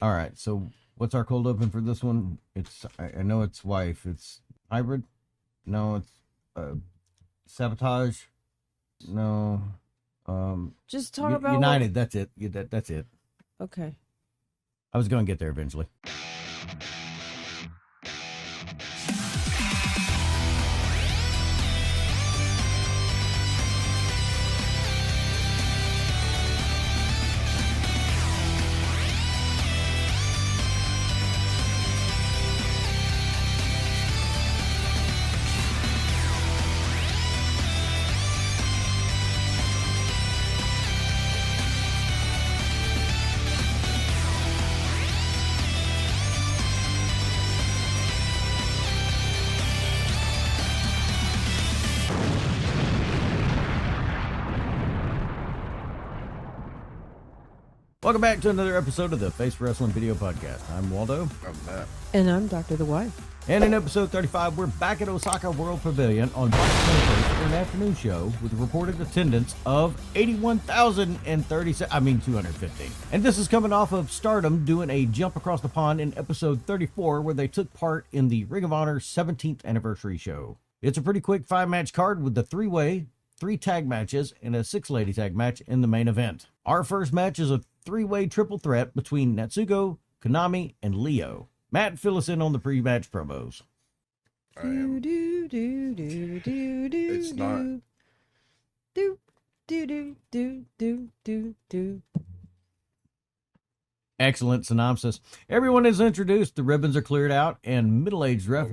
All right, so what's our cold open for this one? I know it's wife. It's hybrid. No, it's sabotage. No, Just talk about United. That's it. That's it. Okay. I was going to get there eventually. Welcome back to another episode of the Face Wrestling Video Podcast. I'm Waldo. I'm Matt. And I'm Dr. The Wife. And in episode 35, we're back at Osaka World Pavilion on March 21st for an afternoon show with a reported attendance of 250. And this is coming off of Stardom doing a jump across the pond in episode 34 where they took part in the Ring of Honor 17th anniversary show. It's a pretty quick 5-match card with the 3-way, 3 tag matches, and a 6-lady tag match in the main event. Our first match is a 3-way triple threat between Natsuko, Konami, and Leo. Matt, fill us in on the pre-match promos. I am. It's not. Excellent synopsis. Everyone is introduced, the ribbons are cleared out, and middle-aged ref...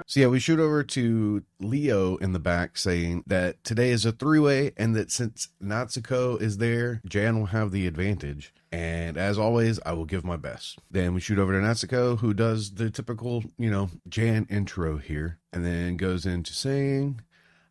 So yeah, we shoot over to Leo in the back saying that today is a 3-way and that since Natsuko is there, Jan will have the advantage. And as always, I will give my best. Then we shoot over to Natsuko, who does the typical, Jan intro here. And then goes into saying,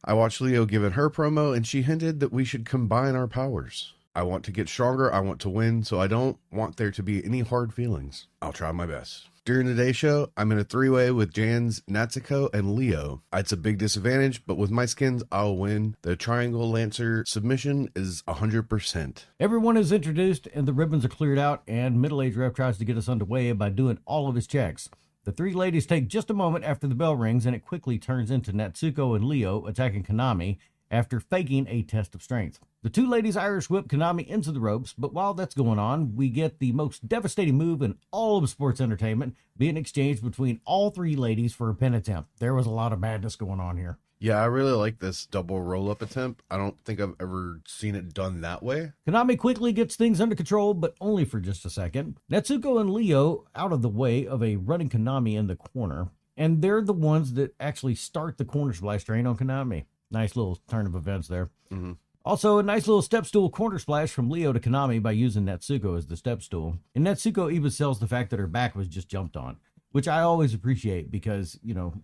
I watched Leo give it her promo and she hinted that we should combine our powers. I want to get stronger, I want to win, so I don't want there to be any hard feelings. I'll try my best. During today's show, I'm in a 3-way with Jan's, Natsuko, and Leo. It's a big disadvantage, but with my skins, I'll win. The Triangle Lancer submission is 100%. Everyone is introduced and the ribbons are cleared out, and middle-aged ref tries to get us underway by doing all of his checks. The 3 ladies take just a moment after the bell rings, and it quickly turns into Natsuko and Leo attacking Konami after faking a test of strength. The 2 ladies Irish whip Konami into the ropes, but while that's going on, we get the most devastating move in all of sports entertainment being exchanged between all 3 ladies for a pin attempt. There was a lot of madness going on here. Yeah, I really like this double roll-up attempt. I don't think I've ever seen it done that way. Konami quickly gets things under control, but only for just a second. Natsuko and Leo out of the way of a running Konami in the corner, and they're the ones that actually start the corner splash train on Konami. Nice little turn of events there. Mm-hmm. Also, a nice little step stool corner splash from Leo to Konami by using Natsuko as the step stool. And Natsuko even sells the fact that her back was just jumped on, which I always appreciate because,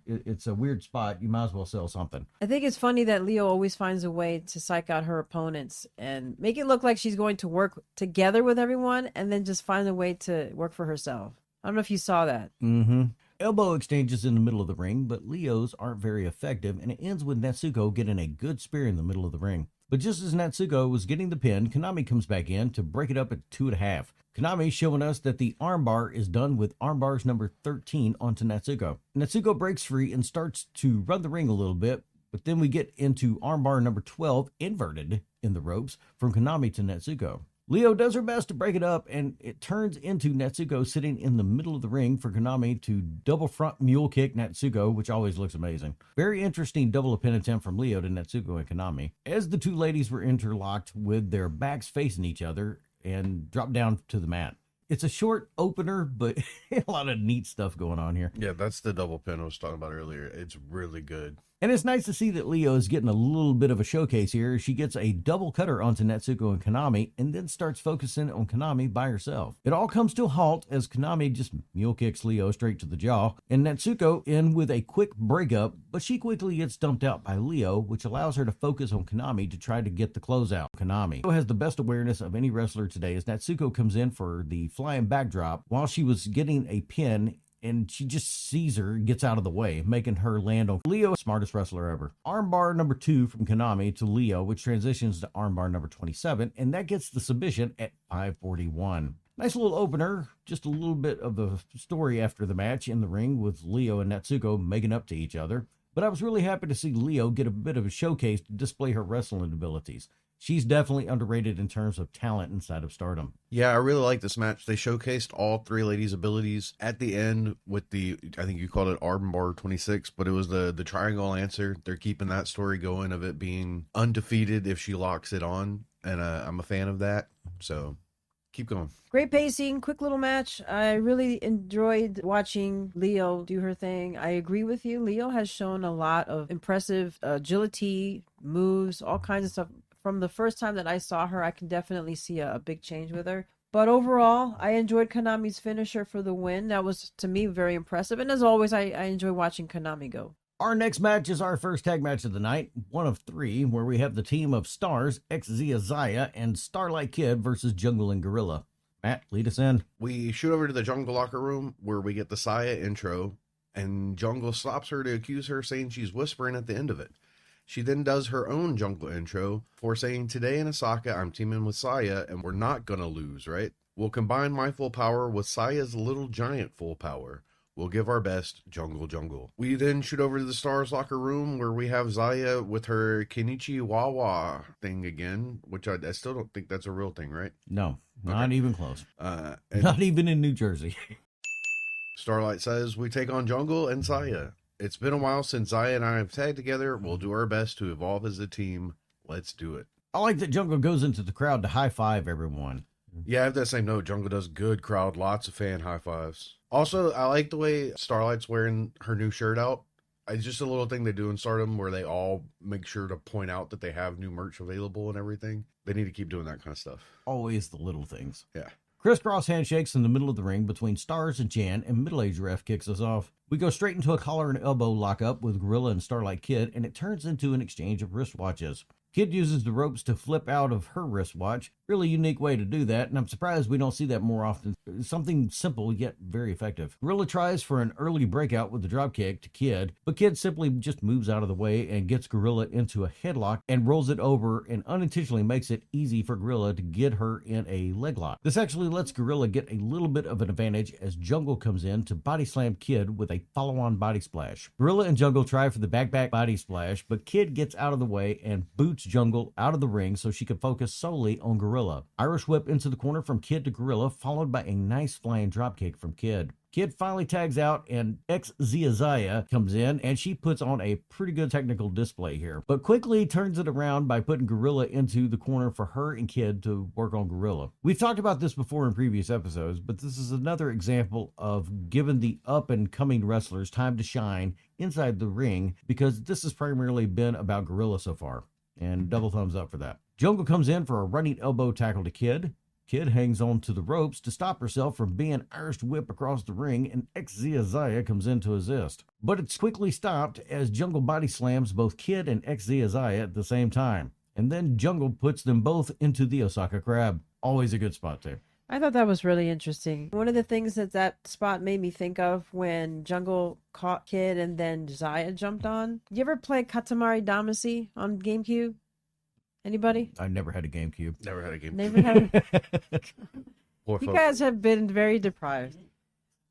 it's a weird spot. You might as well sell something. I think it's funny that Leo always finds a way to psych out her opponents and make it look like she's going to work together with everyone and then just find a way to work for herself. I don't know if you saw that. Mm-hmm. Elbow exchanges in the middle of the ring, but Leo's aren't very effective, and it ends with Natsuko getting a good spear in the middle of the ring. But just as Natsuko was getting the pin, Konami comes back in to break it up at 2.5. Konami showing us that the armbar is done with armbars number 13 onto Natsuko. Natsuko breaks free and starts to run the ring a little bit, but then we get into armbar number 12 inverted in the ropes from Konami to Natsuko. Leo does her best to break it up, and it turns into Natsuko sitting in the middle of the ring for Konami to double front mule kick Natsuko, which always looks amazing. Very interesting double pin attempt from Leo to Natsuko and Konami, as the 2 ladies were interlocked with their backs facing each other and dropped down to the mat. It's a short opener, but a lot of neat stuff going on here. Yeah, that's the double pin I was talking about earlier. It's really good. And it's nice to see that Leo is getting a little bit of a showcase here. She gets a double cutter onto Natsuko and Konami and then starts focusing on Konami by herself. It all comes to a halt as Konami just mule kicks Leo straight to the jaw, and Natsuko in with a quick breakup, but she quickly gets dumped out by Leo, which allows her to focus on Konami to try to get the closeout. Konami has the best awareness of any wrestler today as Natsuko comes in for the flying backdrop while she was getting a pin and she just sees her and gets out of the way, making her land on Leo, smartest wrestler ever. Armbar number 2 from Konami to Leo, which transitions to armbar number 27, and that gets the submission at 541. Nice little opener, just a little bit of the story after the match in the ring with Leo and Natsuko making up to each other. But I was really happy to see Leo get a bit of a showcase to display her wrestling abilities. She's definitely underrated in terms of talent inside of Stardom. Yeah, I really like this match. They showcased all three ladies' abilities at the end with I think you called it armbar 26, but it was the triangle answer. They're keeping that story going of it being undefeated if she locks it on, and I'm a fan of that. So keep going. Great pacing, quick little match. I really enjoyed watching Leo do her thing. I agree with you. Leo has shown a lot of impressive agility, moves, all kinds of stuff. From the first time that I saw her, I can definitely see a big change with her. But overall, I enjoyed Konami's finisher for the win. That was, to me, very impressive. And as always, I enjoy watching Konami go. Our next match is our first tag match of the night, one of 3, where we have the team of Stars, ex-Zia Zaya, and Starlight Kid versus Jungle and Gorilla. Matt, lead us in. We shoot over to the Jungle locker room where we get the Saya intro, and Jungle stops her to accuse her, saying she's whispering at the end of it. She then does her own Jungle intro for saying, "Today in Osaka, I'm teaming with Saya, and we're not gonna lose, right? We'll combine my full power with Saya's little giant full power. We'll give our best, Jungle Jungle." We then shoot over to the Stars locker room where we have Zaya with her Kenichi Wawa thing again, which I still don't think that's a real thing, right? No, not Okay. even close. And Not even in New Jersey. Starlight says, "We take on Jungle and Saya. It's been a while since Zaya and I have tagged together. We'll do our best to evolve as a team. Let's do it." I like that Jungle goes into the crowd to high-five everyone. Yeah, I have that same note. Jungle does good crowd, lots of fan high fives. Also, I like the way Starlight's wearing her new shirt out. It's just a little thing they do in Stardom where they all make sure to point out that they have new merch available and everything. They need to keep doing that kind of stuff. Always the little things. Yeah. Crisscross handshakes in the middle of the ring between Stars and Jan, and middle-aged ref kicks us off. We go straight into a collar and elbow lockup with Gorilla and Starlight Kid, and it turns into an exchange of wristwatches. Kid uses the ropes to flip out of her wristwatch. Really unique way to do that, and I'm surprised we don't see that more often. Something simple yet very effective. Gorilla tries for an early breakout with the dropkick to Kid, but Kid simply just moves out of the way and gets Gorilla into a headlock and rolls it over and unintentionally makes it easy for Gorilla to get her in a leg lock. This actually lets Gorilla get a little bit of an advantage as Jungle comes in to body slam Kid with a follow-on body splash. Gorilla and Jungle try for the back body splash, but Kid gets out of the way and boots Jungle out of the ring so she can focus solely on Gorilla. Irish whip into the corner from Kid to Gorilla, followed by a nice flying dropkick from Kid. Kid finally tags out and ex-Zia Zaya comes in and she puts on a pretty good technical display here, but quickly turns it around by putting Gorilla into the corner for her and Kid to work on Gorilla. We've talked about this before in previous episodes, but this is another example of giving the up and coming wrestlers time to shine inside the ring, because this has primarily been about Gorilla so far, and double thumbs up for that. Jungle comes in for a running elbow tackle to Kid. Kid hangs on to the ropes to stop herself from being Irish whipped across the ring, and ex-Zia Zaya comes in to assist. But it's quickly stopped as Jungle body slams both Kid and ex-Zia Zaya at the same time. And then Jungle puts them both into the Osaka Crab. Always a good spot too. I thought that was really interesting. One of the things that spot made me think of when Jungle caught Kid and then Zaya jumped on. You ever play Katamari Damacy on GameCube? Anybody? I never had a GameCube. Never had a game. Never had. Poor You folk. guys have been very deprived.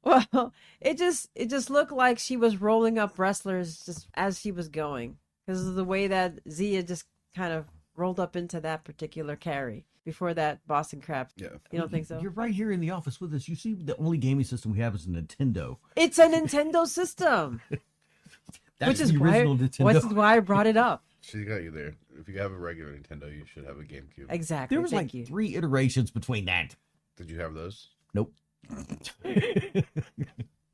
Well, it just looked like she was rolling up wrestlers just as she was going, because of the way that Zia just kind of rolled up into that particular carry before that Boston Crab. Yeah. You don't think so? You're right here in the office with us. You see, the only gaming system we have is a Nintendo. It's a Nintendo system, That's which is the why, original Nintendo. which is why I brought it up. She got you there. If you have a regular Nintendo, you should have a GameCube. Exactly. There was Thank like you. 3 iterations between that. Did you have those? Nope.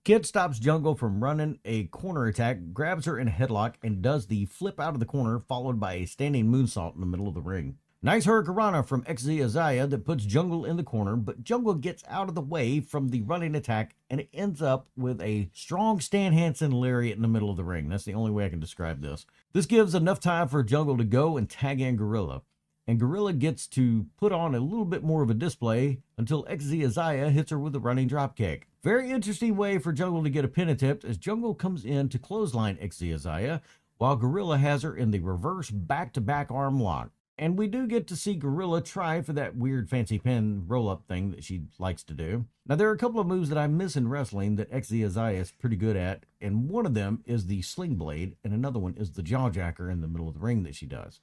Kid stops Jungle from running a corner attack, grabs her in a headlock, and does the flip out of the corner, followed by a standing moonsault in the middle of the ring. Nice hurricanrana from ex-Zia Zaya that puts Jungle in the corner, but Jungle gets out of the way from the running attack, and it ends up with a strong Stan Hansen lariat in the middle of the ring. That's the only way I can describe this. This gives enough time for Jungle to go and tag in Gorilla. and Gorilla gets to put on a little bit more of a display until XZ Isaiah hits her with a running dropkick. Very interesting way for Jungle to get a pin attempt as Jungle comes in to clothesline XZ Isaiah, while Gorilla has her in the reverse back-to-back arm lock. And we do get to see Gorilla try for that weird fancy pin roll-up thing that she likes to do. Now, there are a couple of moves that I miss in wrestling that XZ Isaiah is pretty good at, and one of them is the sling blade, and another one is the jawjacker in the middle of the ring that she does.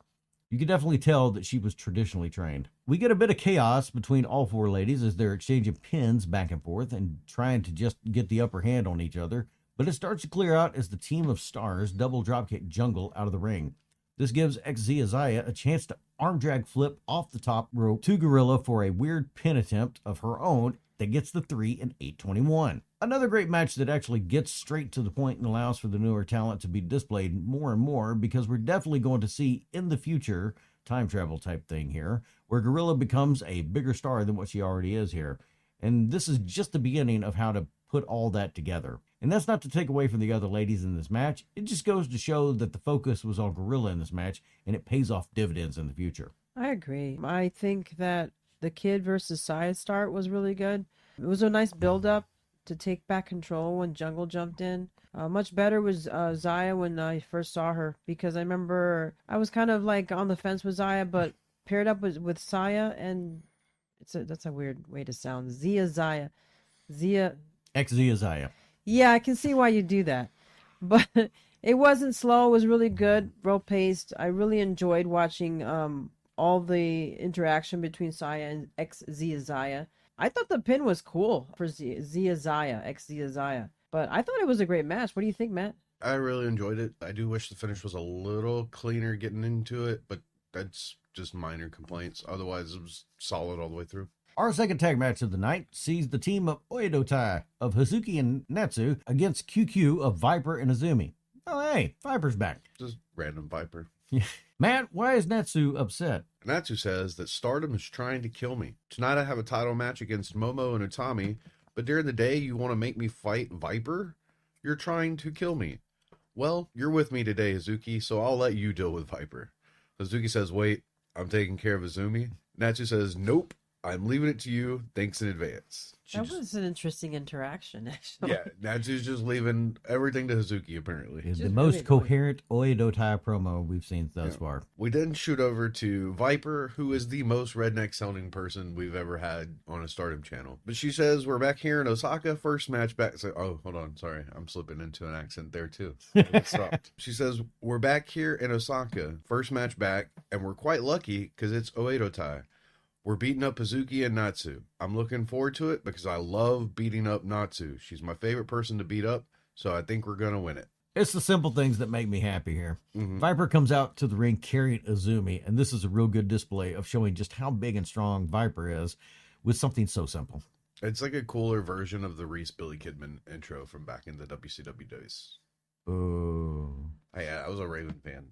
You can definitely tell that she was traditionally trained. We get a bit of chaos between all four ladies as they're exchanging pins back and forth and trying to just get the upper hand on each other, but it starts to clear out as the team of stars double dropkick Jungle out of the ring. This gives XZ Isaiah a chance to arm drag flip off the top rope to Gorilla for a weird pin attempt of her own that gets the 3 and 821. Another great match that actually gets straight to the point and allows for the newer talent to be displayed more and more, because we're definitely going to see in the future time travel type thing here where Gorilla becomes a bigger star than what she already is here. And this is just the beginning of how to put all that together. And that's not to take away from the other ladies in this match. It just goes to show that the focus was on Gorilla in this match, and it pays off dividends in the future. I agree. I think that the Kid versus Saya start was really good. It was a nice build-up to take back control when Jungle jumped in. Much better was Zaya when I first saw her, because I remember I was kind of like on the fence with Zaya, but paired up with Saya, and that's a weird way to sound. Zia. XZ Isaiah. Yeah, I can see why you do that. But it wasn't slow. It was really good, well-paced. I really enjoyed watching all the interaction between Saya and XZ Isaiah. I thought the pin was cool for Zia Zaya, XZ Zaya. But I thought it was a great match. What do you think, Matt? I really enjoyed it. I do wish the finish was a little cleaner getting into it, but that's just minor complaints. Otherwise, it was solid all the way through. Our second tag match of the night sees the team of Oedo Tai of Hazuki and Natsu against QQ of Viper and Azumi. Oh, hey, Viper's back. Just random Viper. Matt, why is Natsu upset? Natsu says that Stardom is trying to kill me. Tonight I have a title match against Momo and Utami, but during the day you want to make me fight Viper? You're trying to kill me. Well, you're with me today, Hazuki, so I'll let you deal with Viper. Hazuki says, wait, I'm taking care of Azumi. Natsu says, nope, I'm leaving it to you. Thanks in advance. That was an interesting interaction, actually. Yeah, Natsu's just leaving everything to Hazuki, apparently. It's the Just most really coherent Oedo Tai promo we've seen thus Yeah. far. We then shoot over to Viper, who is the most redneck sounding person we've ever had on a Stardom channel. But she says, we're back here in Osaka, first match back. So, oh, hold on. Sorry. I'm slipping into an accent there too. It stopped. She says, we're back here in Osaka, first match back, and we're quite lucky because it's Oedo Tai. We're beating up Hazuki and Natsu. I'm looking forward to it because I love beating up Natsu. She's my favorite person to beat up, so I think we're going to win it. It's the simple things that make me happy here. Mhm. Viper comes out to the ring carrying Azumi, and this is a real good display of showing just how big and strong Viper is with something so simple. It's like a cooler version of the Reese Billy Kidman intro from back in the WCW days. Oh. I was a Raven fan.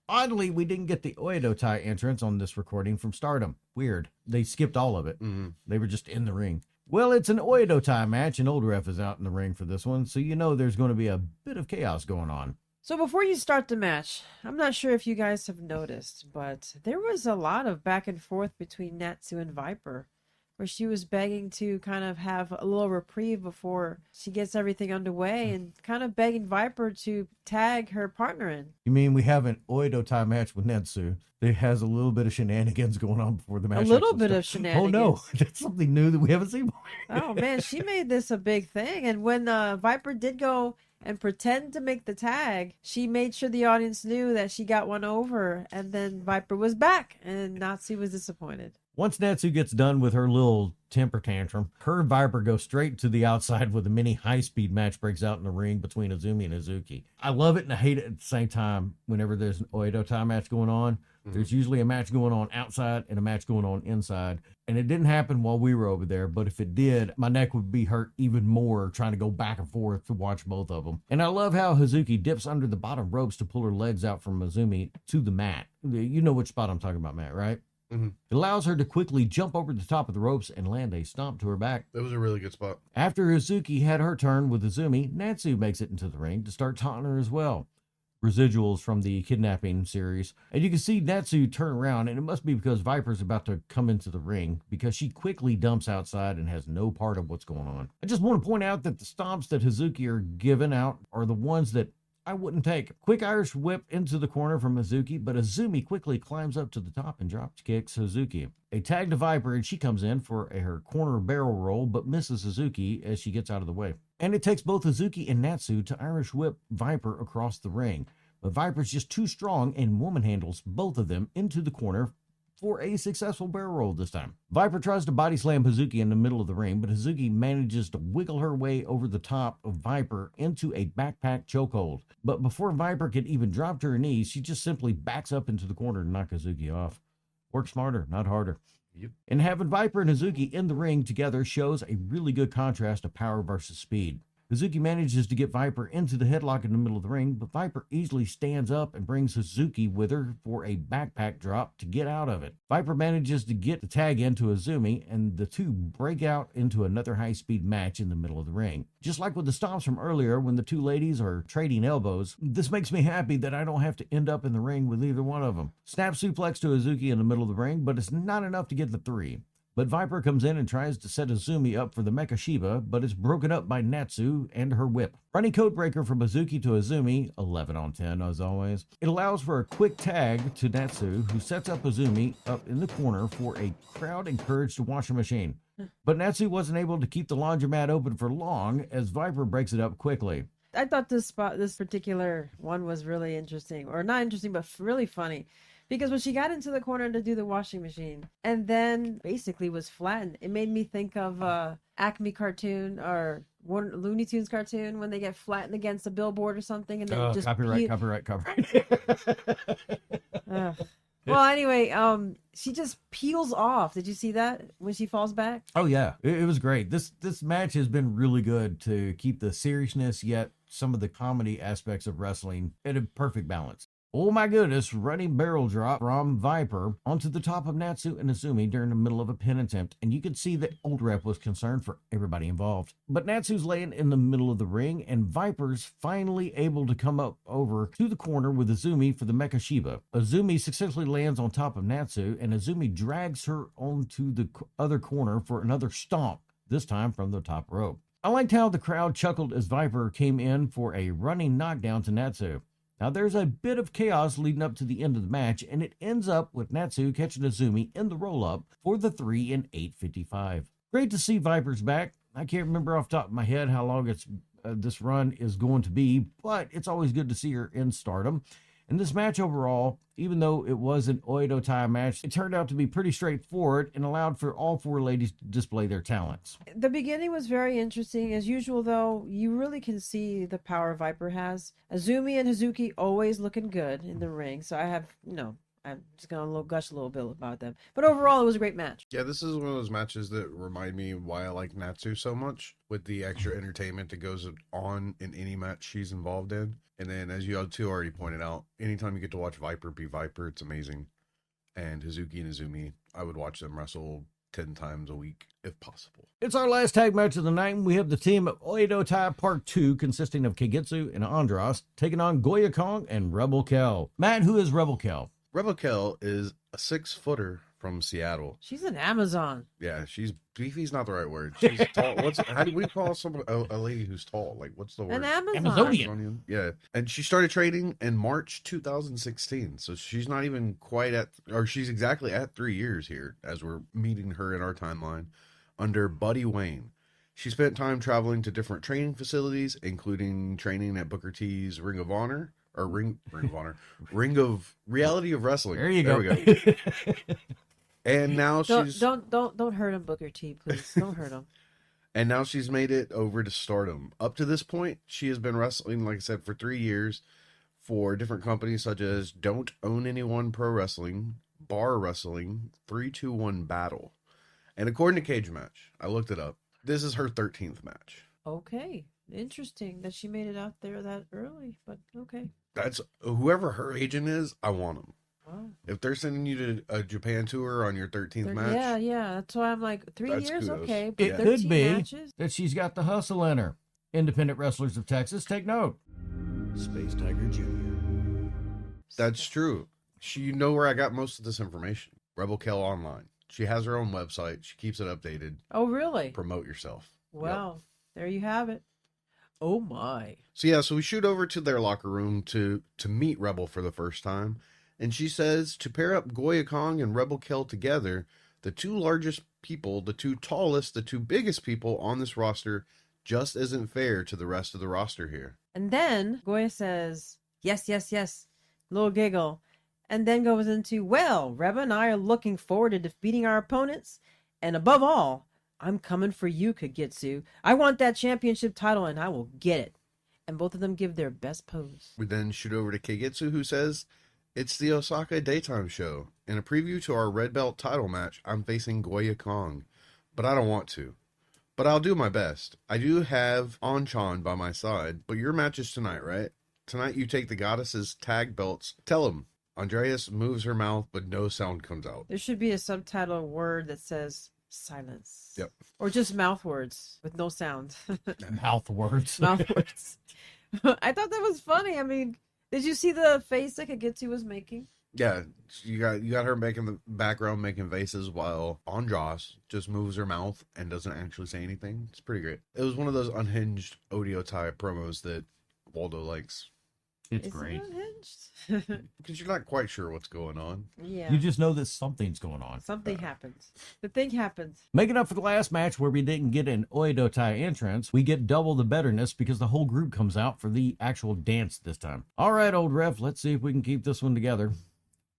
Oddly, we didn't get the Oedo Tai entrance on this recording from Stardom. Weird. They skipped all of it. Mhm. They were just in the ring. Well, it's an Oedo Tai match, and Old Ref is out in the ring for this one, so you know there's going to be a bit of chaos going on. So before you start the match, I'm not sure if you guys have noticed, but there was a lot of back and forth between Natsu and Viper, where she was begging to kind of have a little reprieve before she gets everything underway, and kind of begging Viper to tag her partner in. You mean we have an Oedo Tai match with Netsu that has a little bit of shenanigans going on before the match? A little actually bit of starts? shenanigans. Oh no, that's something new that we haven't seen before. Oh man, she made this a big thing. And when Viper did go and pretend to make the tag, she made sure the audience knew that she got one over, and then Viper was back, and Natsu was disappointed. Once Natsu gets done with her little temper tantrum, her and Viper go straight to the outside with a mini high-speed match breaks out in the ring between Azumi and Hazuki. I love it and I hate it at the same time. Whenever there's an Oedo Tai match going on, there's usually a match going on outside and a match going on inside. And it didn't happen while we were over there, but if it did, my neck would be hurt even more trying to go back and forth to watch both of them. And I love how Hazuki dips under the bottom ropes to pull her legs out from Azumi to the mat. You know which spot I'm talking about, Matt, right? Mhm. It allows her to quickly jump over the top of the ropes and land a stomp to her back. It was a really good spot. After Hazuki had her turn with Azumi, Natsu makes it into the ring to start taunting her as well. residuals from the kidnapping series. And you can see Natsu turn around, and it must be because Viper's about to come into the ring, because she quickly dumps outside and has no part of what's going on. I just want to point out that the stomps that Hazuki are giving out are the ones that I wouldn't take. Quick Irish whip into the corner from Hazuki, but Azumi quickly climbs up to the top and drop kicks Hazuki. A tag to Viper, and she comes in for her corner barrel roll, but misses Hazuki as she gets out of the way. And it takes both Hazuki and Natsu to Irish whip Viper across the ring. But Viper's just too strong and woman handles both of them into the corner for a successful barrel roll this time. Viper tries to body slam Hazuki in the middle of the ring, but Hazuki manages to wiggle her way over the top of Viper into a backpack chokehold. But before Viper can even drop to her knees, she just simply backs up into the corner to knock Hazuki off. Work smarter, not harder. Yep. And having Viper and Hazuki in the ring together shows a really good contrast of power versus speed. Hazuki manages to get Viper into the headlock in the middle of the ring, but Viper easily stands up and brings Hazuki with her for a backpack drop to get out of it. Viper manages to get the tag into Azumi, and the two break out into another high-speed match in the middle of the ring. Just like with the stomps from earlier when the two ladies are trading elbows, this makes me happy that I don't have to end up in the ring with either one of them. Snap suplex to Hazuki in the middle of the ring, but it's not enough to get the 3. But Viper comes in and tries to set Azumi up for the Mecha Shiba, but is broken up by Natsu and her whip. Running code breaker from Hazuki to Azumi, 11 on 10 as always. It allows for a quick tag to Natsu, who sets up Azumi up in the corner for a crowd encouraged washing machine. But Natsu wasn't able to keep the laundromat open for long as Viper breaks it up quickly. I thought this particular one was really interesting, or not interesting, but really funny. Because when she got into the corner to do the washing machine and then basically was flattened, it made me think of Acme cartoon or one Looney Tunes cartoon when they get flattened against a billboard or something, and then just Copyright. Well, anyway, she just peels off. Did you see that when she falls back? Oh yeah, it was great. This match has been really good to keep the seriousness yet some of the comedy aspects of wrestling at a perfect balance. Oh my goodness, running barrel drop from Viper onto the top of Natsu and Azumi during the middle of a pin attempt, and you could see that Old Rep was concerned for everybody involved. But Natsu's laying in the middle of the ring, and Viper's finally able to come up over to the corner with Azumi for the Mecha Shiba. Azumi successfully lands on top of Natsu, and Azumi drags her onto the other corner for another stomp, this time from the top rope. I liked how the crowd chuckled as Viper came in for a running knockdown to Natsu. Now, there's a bit of chaos leading up to the end of the match, and it ends up with Natsu catching Azumi in the roll-up for the 3 in 8:55. Great to see Viper's back. I can't remember off the top of my head how long this run is going to be, but it's always good to see her in Stardom. And this match overall, even though it was an Oedo Tai match, it turned out to be pretty straightforward and allowed for all 4 ladies to display their talents. The beginning was very interesting. As usual, though, you really can see the power Viper has. Azumi and Hazuki always looking good in the ring. So I'm just going to gush a little bit about them. But overall, it was a great match. Yeah, this is one of those matches that remind me why I like Natsu so much, with the extra entertainment that goes on in any match she's involved in. And then, as you two already pointed out, anytime you get to watch Viper be Viper, it's amazing. And Hazuki and Azumi, I would watch them wrestle 10 times a week, if possible. It's our last tag match of the night, and we have the team of Oedo Tai Part 2, consisting of Kagetsu and Andras, taking on Goya Kong and Rebel Kel. Matt, who is Rebel Kel? Rebel Kel is a 6-footer from Seattle. She's an Amazon. Yeah, she's beefy's not the right word. She's tall. How do we call someone a lady who's tall? Like, what's the word? An Amazon. Amazonian. Yeah, and she started trading in March 2016, so she's not even quite she's exactly at 3 years here as we're meeting her in our timeline under Buddy Wayne. She spent time traveling to different training facilities, including training at Booker T's Ring of Honor. Or Ring of Honor, Ring of Reality of Wrestling. There you go. We go. And now don't hurt him, Booker T, please. Don't hurt him. And now she's made it over to Stardom. Up to this point, she has been wrestling, like I said, for 3 years for different companies such as Don't Own Anyone Pro Wrestling, Bar Wrestling, 321 Battle. And according to Cage Match, I looked it up, this is her 13th match. Okay. Interesting that she made it out there that early, but okay. That's whoever her agent is, I want them. Wow. If they're sending you to a Japan tour on your 13th match. Yeah. That's why I'm like, 3 years, kudos. okay. But It 13 could be matches? that she's got the hustle in her. Independent Wrestlers of Texas, take note. Space Tiger Jr. That's true. You know where I got most of this information. Rebel Kell Online. She has her own website. She keeps it updated. Oh, really? Promote yourself. Well, there you have it. Oh, my. So we shoot over to their locker room to meet Rebel for the first time. And she says to pair up Goya Kong and Rebel Kell together, the two largest people, the two tallest, the two biggest people on this roster just isn't fair to the rest of the roster here. And then Goya says, yes, yes, yes. Little giggle. And then goes into, well, Reba and I are looking forward to defeating our opponents. And above all, I'm coming for you, Kagetsu. I want that championship title and I will get it. And both of them give their best pose. We then shoot over to Kagetsu, who says, it's the Osaka daytime show. In a preview to our red belt title match, I'm facing Goya Kong. But I don't want to. But I'll do my best. I do have Anchan by my side, but your match is tonight, right? Tonight you take the goddess's tag belts. Tell him. Andreas moves her mouth, but no sound comes out. There should be a subtitle word that says silence. Yep. Or just mouth words with no sound. Mouth words. Mouth words. I thought that was funny. I mean, did you see the face that Kagetsu was making? Yeah, you got her making the background, making faces, while Andras just moves her mouth and doesn't actually say anything. It's pretty great. It was one of those unhinged Odio type promos that Waldo likes. It's Is great. it unhinged? Because you're not quite sure what's going on. Yeah. You just know that something's going on. Something happens. The thing happens. Making up for the last match where we didn't get an Oedo-tai entrance, we get double the betterness because the whole group comes out for the actual dance this time. All right, old ref, let's see if we can keep this one together.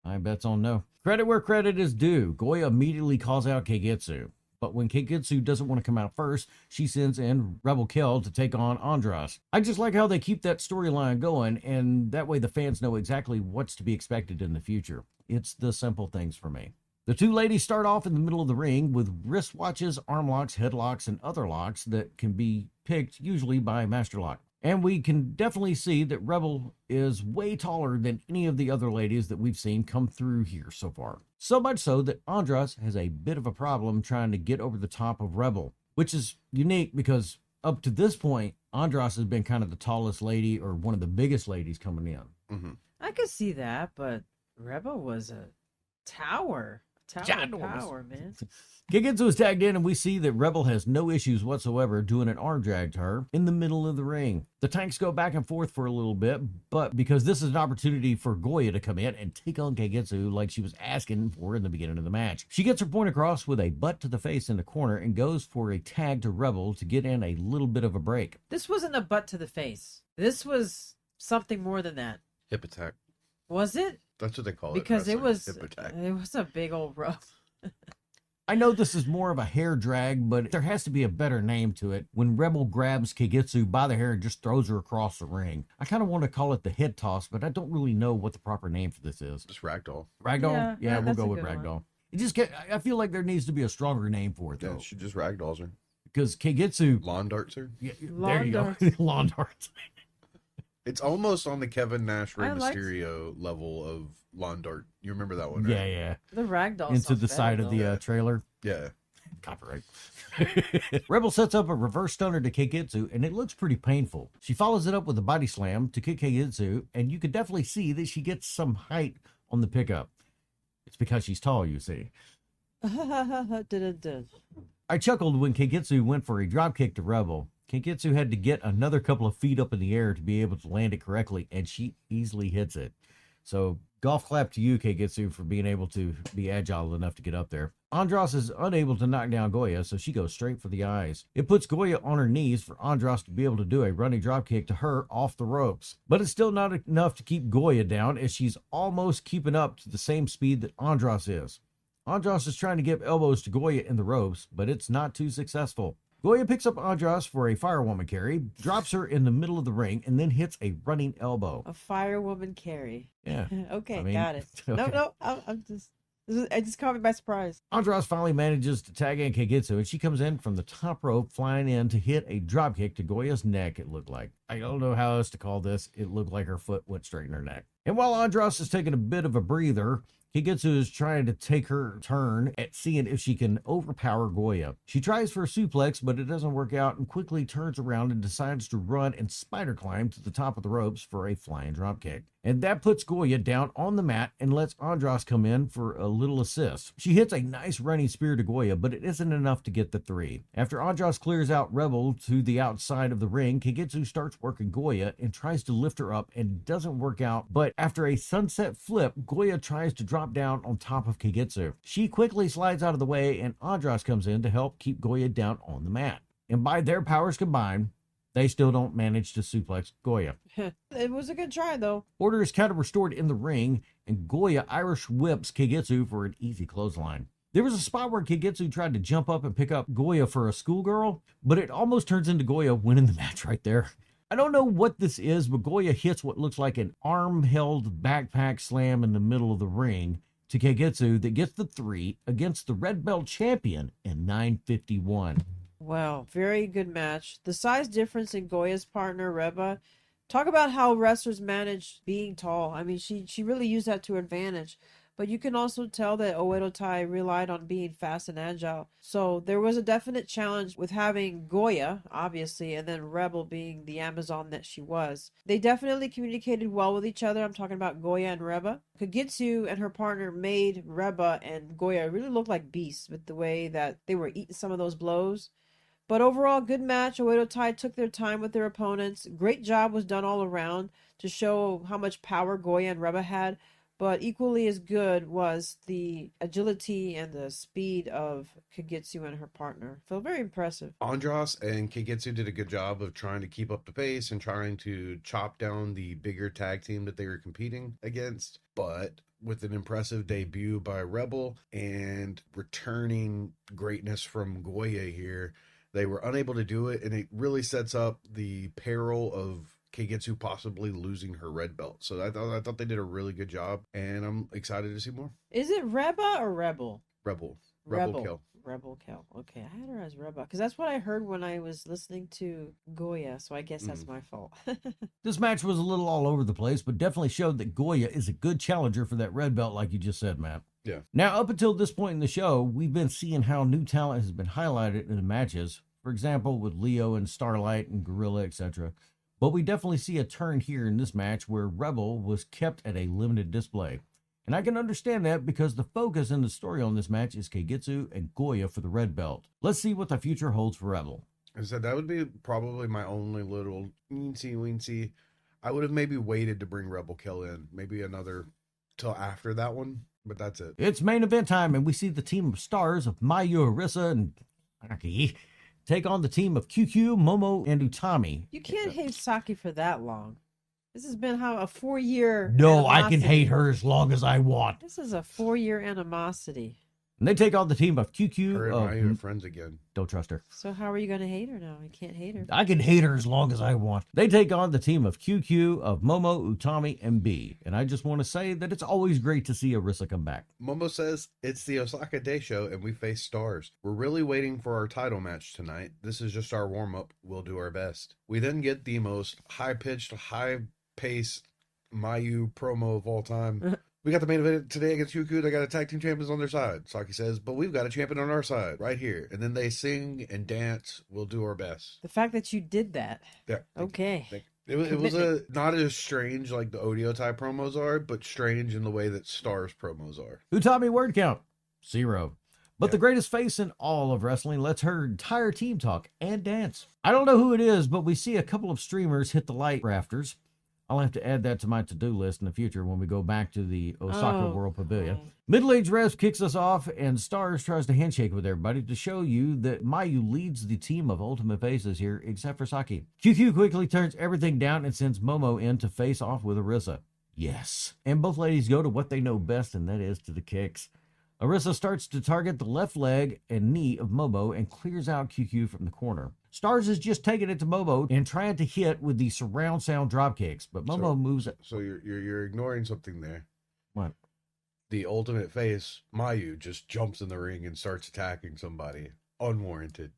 I bet's on no. Credit where credit is due. Goya immediately calls out Kagetsu. But when Kagetsu doesn't want to come out first, she sends in Rebel Kell to take on Andras. I just like how they keep that storyline going, and that way the fans know exactly what's to be expected in the future. It's the simple things for me. The two ladies start off in the middle of the ring with wristwatches, arm locks, headlocks, and other locks that can be picked usually by Master Lock. And we can definitely see that Rebel is way taller than any of the other ladies that we've seen come through here so far. So much so that Andras has a bit of a problem trying to get over the top of Rebel, which is unique because up to this point, Andras has been kind of the tallest lady or one of the biggest ladies coming in. Mm-hmm. I could see that, but Rebel was a tower. Tower of Ginormous. power, man. Kagetsu is tagged in, and we see that Rebel has no issues whatsoever doing an arm drag to her in the middle of the ring. The tanks go back and forth for a little bit, but because this is an opportunity for Goya to come in and take on Kagetsu like she was asking for in the beginning of the match. She gets her point across with a butt to the face in the corner and goes for a tag to Rebel to get in a little bit of a break. This wasn't a butt to the face. This was something more than that. Hip attack. Was it? That's what they call Because it. it was Hip attack. a big old rub. I know this is more of a hair drag, but there has to be a better name to it when Rebel grabs Kagetsu by the hair and just throws her across the ring. I kind of want to call it the head toss, but I don't really know what the proper name for this is. Just ragdoll. Ragdoll? Yeah, we'll that's go a with good one. Ragdoll. It just I feel like there needs to be a stronger name for it, Yeah, though. she just ragdolls her. Because Kagetsu... Lawn darts her. Yeah, Lawn there you darts. go. Lawn darts. It's almost on the Kevin Nash Rey I liked- Mysterio level of lawn dart. You remember that one, Yeah, right? yeah. The ragdoll Into sounds the better, side of though. the trailer. Yeah. Copyright. Rebel sets up a reverse stunner to Kagetsu, and it looks pretty painful. She follows it up with a body slam to kick Kagetsu, and you could definitely see that she gets some height on the pickup. It's because she's tall, you see. Dun-dun-dun. I chuckled when Kagetsu went for a dropkick to Rebel. Kagetsu had to get another couple of feet up in the air to be able to land it correctly, and she easily hits it. So, golf clap to you, Kagetsu, for being able to be agile enough to get up there. Andras is unable to knock down Goya, so she goes straight for the eyes. It puts Goya on her knees for Andras to be able to do a running dropkick to her off the ropes. But it's still not enough to keep Goya down, as she's almost keeping up to the same speed that Andras is. Andras is trying to give elbows to Goya in the ropes, but it's not too successful. Goya picks up Andras for a firewoman carry, drops her in the middle of the ring, and then hits a running elbow. A firewoman carry. Yeah. Okay, I mean, got it. okay. No, I just caught me by surprise. Andras finally manages to tag in Kagetsu, and she comes in from the top rope, flying in to hit a dropkick to Goya's neck, it looked like. I don't know how else to call this. It looked like her foot went straight in her neck. And while Andras is taking a bit of a breather, Kagetsu is trying to take her turn at seeing if she can overpower Goya. She tries for a suplex, but it doesn't work out and quickly turns around and decides to run and spider climb to the top of the ropes for a flying dropkick. And that puts Goya down on the mat and lets Andras come in for a little assist. She hits a nice running spear to Goya, but it isn't enough to get the 3. After Andras clears out Rebel to the outside of the ring, Kagetsu starts working Goya and tries to lift her up and doesn't work out. But after a sunset flip, Goya tries to drop down on top of Kagetsu. She quickly slides out of the way and Andras comes in to help keep Goya down on the mat. And by their powers combined, they still don't manage to suplex Goya. It was a good try, though. Order is kind of restored in the ring, and Goya Irish whips Kagetsu for an easy clothesline. There was a spot where Kagetsu tried to jump up and pick up Goya for a schoolgirl, but it almost turns into Goya winning the match right there. I don't know what this is, but Goya hits what looks like an arm-held backpack slam in the middle of the ring to Kagetsu that gets the 3 against the red belt champion in 9:51. Wow, very good match. The size difference in Goya's partner, Reba. Talk about how wrestlers manage being tall. I mean, she really used that to her advantage. But you can also tell that Oedo Tai relied on being fast and agile. So there was a definite challenge with having Goya, obviously, and then Rebel being the Amazon that she was. They definitely communicated well with each other. I'm talking about Goya and Reba. Kagetsu and her partner made Reba and Goya really look like beasts with the way that they were eating some of those blows. But overall, good match. Oedo Tai took their time with their opponents. Great job was done all around to show how much power Goya and Reba had. But equally as good was the agility and the speed of Kagetsu and her partner. Felt very impressive. Andras and Kagetsu did a good job of trying to keep up the pace and trying to chop down the bigger tag team that they were competing against. But with an impressive debut by Rebel and returning greatness from Goya here, they were unable to do it, and it really sets up the peril of Kagetsu possibly losing her red belt. So I thought they did a really good job, and I'm excited to see more. Is it Reba or Rebel? Rebel Kill. Rebel Kill. Okay, I had her as Reba because that's what I heard when I was listening to Goya. So I guess that's my fault. This match was a little all over the place, but definitely showed that Goya is a good challenger for that red belt, like you just said, Matt. Yeah. Now, up until this point in the show, we've been seeing how new talent has been highlighted in the matches. For example, with Leo and Starlight and Gorilla, etc. But we definitely see a turn here in this match where Rebel was kept at a limited display. And I can understand that because the focus in the story on this match is Kagetsu and Goya for the red belt. Let's see what the future holds for Rebel. I said that would be probably my only little weensy. I would have maybe waited to bring Rebel Kill in. Maybe another till after that one, but that's it. It's main event time, and we see the team of stars of Mayu, Arisa, and Aki take on the team of QQ, Momo, and Utami. You can't hate Saki for that long. This has been a 4-year No, I can animosity. hate her as long as I want. This is a 4-year animosity. And they take on the team of QQ. Her and my friends again. Don't trust her. So how are you going to hate her now? You can't hate her. I can hate her as long as I want. They take on the team of QQ, of Momo, Utami, and B. And I just want to say that it's always great to see Arisa come back. Momo says it's the Osaka Day show and we face stars. We're really waiting for our title match tonight. This is just our warm-up. We'll do our best. We then get the most high-pitched, high-paced Mayu promo of all time. We got the main event today against Yuku. They got a tag team champions on their side. Saki says, but we've got a champion on our side right here. And then they sing and dance. We'll do our best. The fact that you did that. Yeah. Okay. It was not as strange like the Odio type promos are, but strange in the way that Stars promos are. Utami word count 0. But the greatest face in all of wrestling lets her entire team talk and dance. I don't know who it is, but we see a couple of streamers hit the light rafters. I'll have to add that to my to-do list in the future when we go back to the Osaka World Pavilion. Middle-aged Rev kicks us off, and Stars tries to handshake with everybody to show you that Mayu leads the team of Ultimate Faces here, except for Saki. QQ quickly turns everything down and sends Momo in to face off with Arisa. Yes. And both ladies go to what they know best, and that is to the kicks. Arisa starts to target the left leg and knee of Momo and clears out QQ from the corner. Stars is just taking it to Momo and trying to hit with the surround sound drop kicks, but Momo moves it. So you're ignoring something there. What? The Ultimate Face, Mayu, just jumps in the ring and starts attacking somebody. Unwarranted.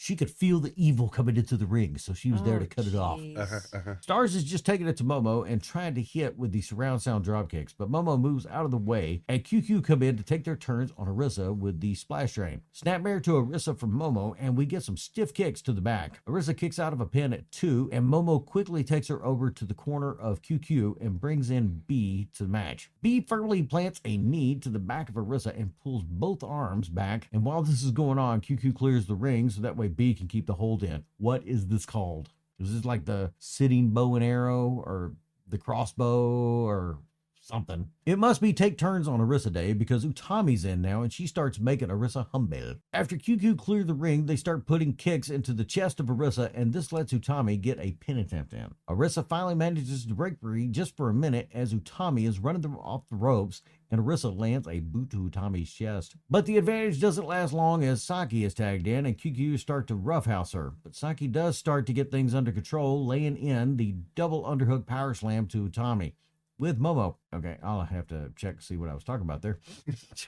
she could feel the evil coming into the ring, so she was there to Oh, cut it off. jeez. Stars is just taking it to Momo and trying to hit with the surround sound drop kicks, but Momo moves out of the way, and QQ come in to take their turns on Arisa with the splash drain. Snapmare to Arisa from Momo, and we get some stiff kicks to the back. Arisa kicks out of a pin at 2, and Momo quickly takes her over to the corner of QQ and brings in B to the match. B firmly plants a knee to the back of Arisa and pulls both arms back, and while this is going on, QQ clears the ring so that way B can keep the hold in. What is this called? Is this like the sitting bow and arrow or the crossbow or something? It must be take turns on Arisa Day because Utami's in now and she starts making Arisa humble. After QQ clear the ring, they start putting kicks into the chest of Arisa, and this lets Utami get a pin attempt in. Arisa finally manages to break free just for a minute as Utami is running them off the ropes, and Arisa lands a boot to Utami's chest. But the advantage doesn't last long as Saki is tagged in and QQ start to roughhouse her. But Saki does start to get things under control, laying in the double underhook power slam to Utami with Momo. Okay, I'll have to check to see what I was talking about there.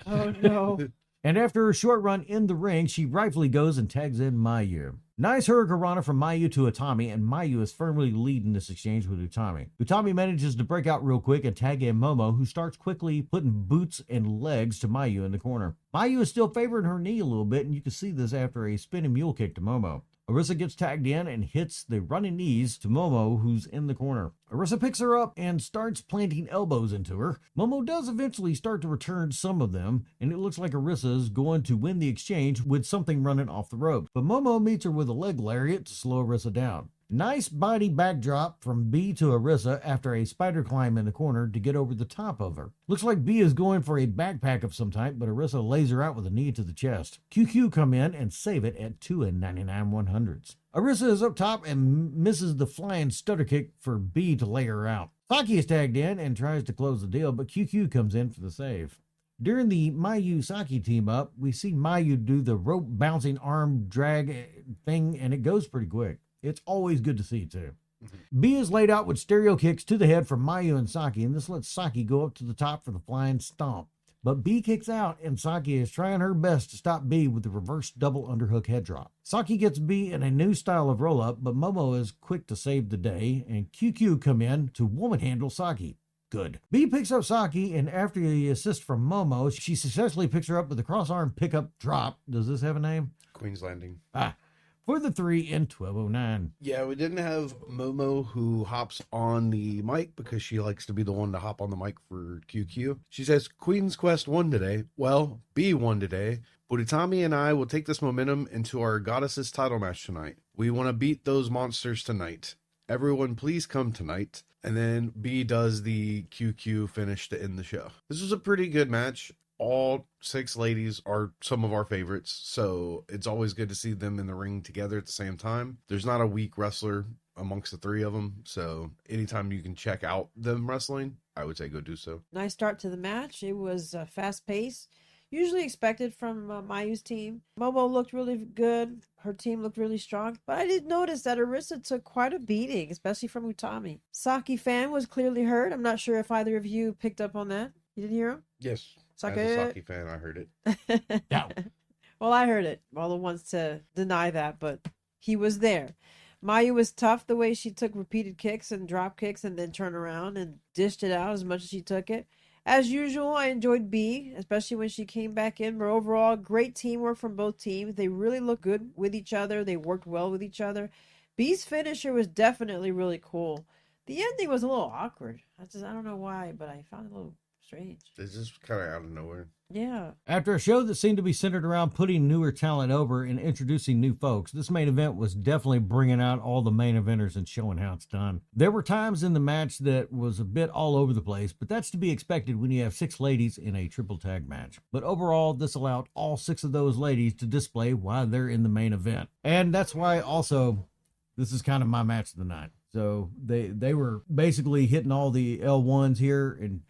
Oh, no. And after a short run in the ring, she rightfully goes and tags in Mayu. Nice hurricanrana from Mayu to Utami, and Mayu is firmly leading this exchange with Utami. Utami manages to break out real quick and tag in Momo, who starts quickly putting boots and legs to Mayu in the corner. Mayu is still favoring her knee a little bit, and you can see this after a spinning mule kick to Momo. Arisa gets tagged in and hits the running knees to Momo, who's in the corner. Arisa picks her up and starts planting elbows into her. Momo does eventually start to return some of them, and it looks like Arisa is going to win the exchange with something running off the ropes. But Momo meets her with a leg lariat to slow Arisa down. Nice body backdrop from B to Arisa after a spider climb in the corner to get over the top of her. Looks like B is going for a backpack of some type, but Arisa lays her out with a knee to the chest. QQ come in and save it at 2 99/100ths. Arisa is up top and misses the flying stutter kick for B to lay her out. Saki is tagged in and tries to close the deal, but QQ comes in for the save. During the Mayu-Saki team up, we see Mayu do the rope bouncing arm drag thing, and it goes pretty quick. It's always good to see, too. B is laid out with stereo kicks to the head from Mayu and Saki, and this lets Saki go up to the top for the flying stomp. But B kicks out, and Saki is trying her best to stop B with the reverse double underhook head drop. Saki gets B in a new style of roll-up, but Momo is quick to save the day, and QQ come in to woman handle Saki. Good. B picks up Saki, and after the assist from Momo, she successfully picks her up with a cross-arm pickup drop. Does this have a name? Queen's Landing. For the 3 in 12:09. Yeah, we didn't have Momo who hops on the mic because she likes to be the one to hop on the mic for QQ. She says, Queen's Quest won today. Well, B won today. But Utami and I will take this momentum into our Goddesses title match tonight. We want to beat those monsters tonight. Everyone please come tonight. And then B does the QQ finish to end the show. This was a pretty good match. All 6 ladies are some of our favorites, so it's always good to see them in the ring together at the same time. There's not a weak wrestler amongst the 3 of them, so anytime you can check out them wrestling, I would say go do so. Nice start to the match. It was fast-paced, usually expected from Mayu's team. Momo looked really good. Her team looked really strong, but I did notice that Arisa took quite a beating, especially from Utami. Saki fan was clearly hurt. I'm not sure if either of you picked up on that. You didn't hear him? Yes. Saki. As a Saki fan, I heard it. Yeah. Well, I heard it. Waldo wants to deny that, but he was there. Mayu was tough the way she took repeated kicks and drop kicks and then turned around and dished it out as much as she took it. As usual, I enjoyed B, especially when she came back in. But overall, great teamwork from both teams. They really looked good with each other. They worked well with each other. B's finisher was definitely really cool. The ending was a little awkward. I don't know why, but I found it a little strange. It's just kind of out of nowhere. Yeah. After a show that seemed to be centered around putting newer talent over and introducing new folks, this main event was definitely bringing out all the main eventers and showing how it's done. There were times in the match that was a bit all over the place, but that's to be expected when you have 6 ladies in a triple tag match. But overall, this allowed all 6 of those ladies to display why they're in the main event. And that's why also this is kind of my match of the night. So they were basically hitting all the L1s here and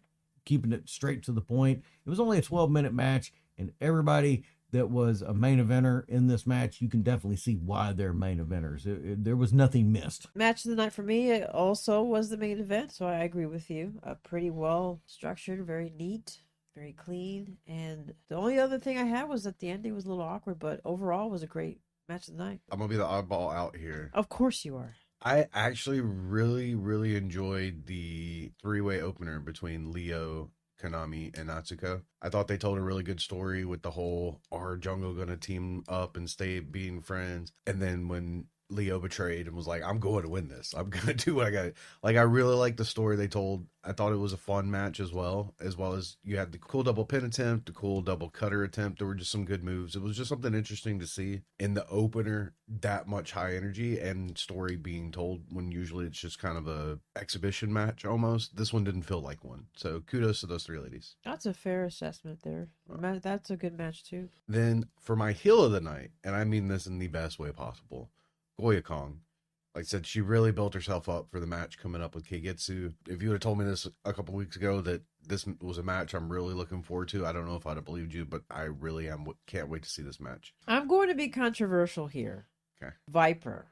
keeping it straight to the point. It was only a 12-minute match, and everybody that was a main eventer in this match, you can definitely see why they're main eventers. There was nothing missed. Match of the night for me it also was the main event, so I agree with you. Pretty well structured, very neat, very clean. And the only other thing I had was that the ending was a little awkward, but overall was a great Match of the night. I'm gonna be the oddball out here. Of course you are. I actually really enjoyed the three-way opener between Leo, Konami, and Natsuko. I thought they told a really good story with the whole, are Jungle gonna team up and stay being friends? And then when Leo betrayed and was like, I'm going to win this. I'm going to do what I got. Like, I really liked the story they told. I thought it was a fun match as well as you had the cool double pin attempt, the cool double cutter attempt. There were just some good moves. It was just something interesting to see in the opener, that much high energy and story being told when usually it's just kind of a exhibition match almost. This one didn't feel like one. So kudos to those three ladies. That's a fair assessment there. That's a good match too. Then for my heel of the night, and I mean this in the best way possible, Goya Kong. Like I said, she really built herself up for the match coming up with Keigetsu. If you would have told me this a couple weeks ago that this was a match I'm really looking forward to, I don't know if I'd have believed you, but I really am. Can't wait to see this match. I'm going to be controversial here. Okay. Viper.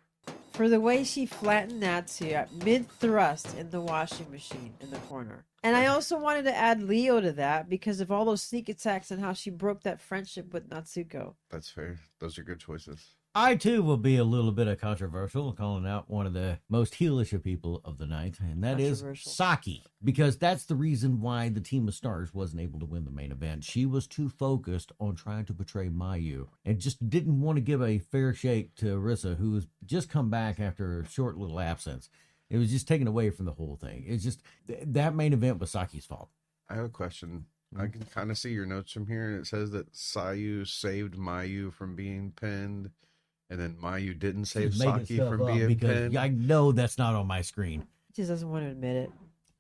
For the way she flattened Natsu at mid-thrust in the washing machine in the corner. And I also wanted to add Leo to that because of all those sneak attacks and how she broke that friendship with Natsuko. That's fair. Those are good choices. I too will be a little bit of controversial, calling out one of the most heelish of people of the night, and that is Saki, because that's the reason why the Team of Stars wasn't able to win the main event. She was too focused on trying to betray Mayu and just didn't want to give a fair shake to Arisa, who has just come back after a short little absence. It was just taken away from the whole thing. It's just that main event was Saki's fault. I have a question. I can kind of see your notes from here, and it says that Sayu saved Mayu from being pinned. And then Mayu didn't save Saki from being pinned. I know that's not on my screen. He just doesn't want to admit it.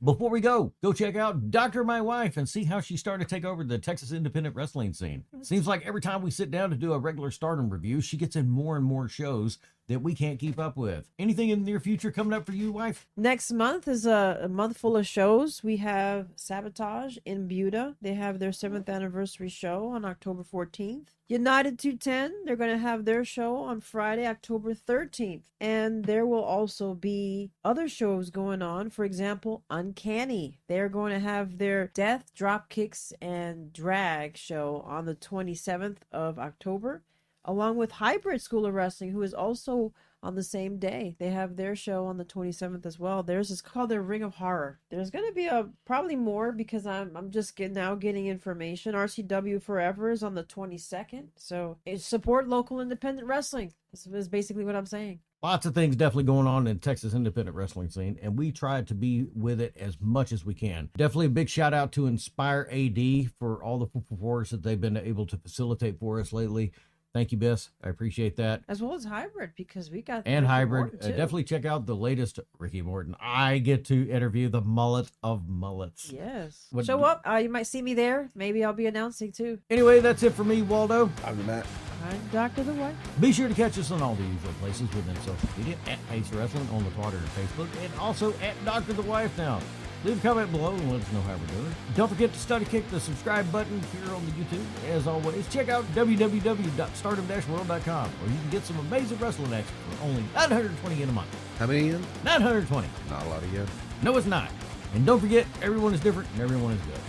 Before we go check out Dr. My Wife and see how she started to take over the Texas independent wrestling scene. Seems like every time we sit down to do a regular Stardom review, she gets in more and more shows that we can't keep up with. Anything in the near future coming up for you, wife? Next month is a month full of shows. We have Sabotage in Buda. They have their 7th anniversary show on October 14th. United 210, they're going to have their show on Friday, October 13th. And there will also be other shows going on. For example, Uncanny. They're going to have their Death, Drop Kicks, and Drag show on the 27th of October, along with Hybrid School of Wrestling, who is also on the same day. They have their show on the 27th as well. Theirs is called their Ring of Horror. There's going to be probably more because I'm just getting information. RCW Forever is on the 22nd. So support local independent wrestling. This is basically what I'm saying. Lots of things definitely going on in Texas independent wrestling scene, and we try to be with it as much as we can. Definitely a big shout out to Inspire AD for all the performers that they've been able to facilitate for us lately. Thank you, Bess. I appreciate that. As well as Hybrid, because we got and Ricky Hybrid. Morton, too. Definitely check out the latest Ricky Morton. I get to interview the mullet of mullets. Yes. Show up. You might see me there. Maybe I'll be announcing too. Anyway, that's it for me, Waldo. I'm the Matt. I'm Dr. The White. Be sure to catch us on all the usual places within social media at Pace Wrestling on the Twitter and Facebook, and also at Dr. The Wife now. Leave a comment below and let us know how we're doing. Don't forget to study kick the subscribe button here on the YouTube. As always, check out www.stardom-world.com where you can get some amazing wrestling action for only $920 yen a month. How many yen? $920. Not a lot of yen. No, it's not. And don't forget, everyone is different and everyone is good.